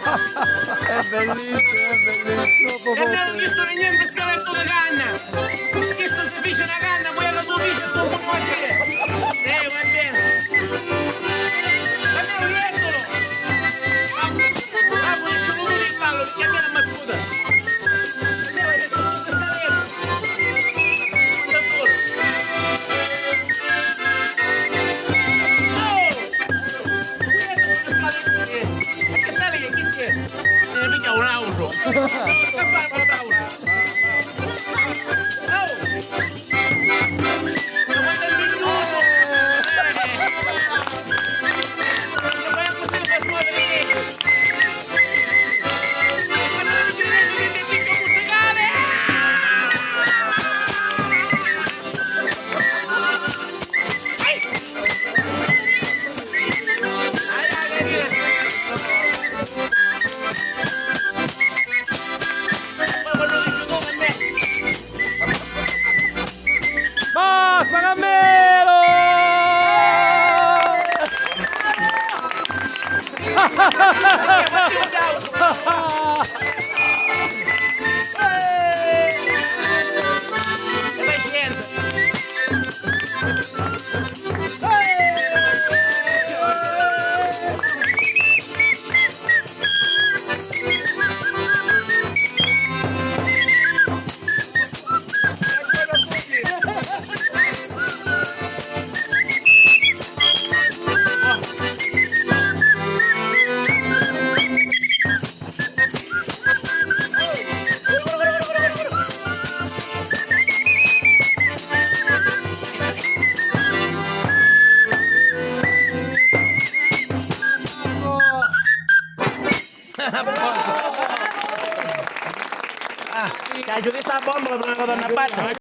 È bellissimo. E abbiamo visto niente scaletto di canna. Questo si dice una canna, poi alla tua dice tu non vuoi dire. Va bene. Abbiamo riettolo. Ah, poi c'è un di ballo, perché abbiamo mai puta. Abbiamo detto tutto scaletto. Quanta solo. Che sta lì, chi c'è? Se ne picchia un auto. Basta Cammelo! Cioè, questa bombola per una cosa da una parte.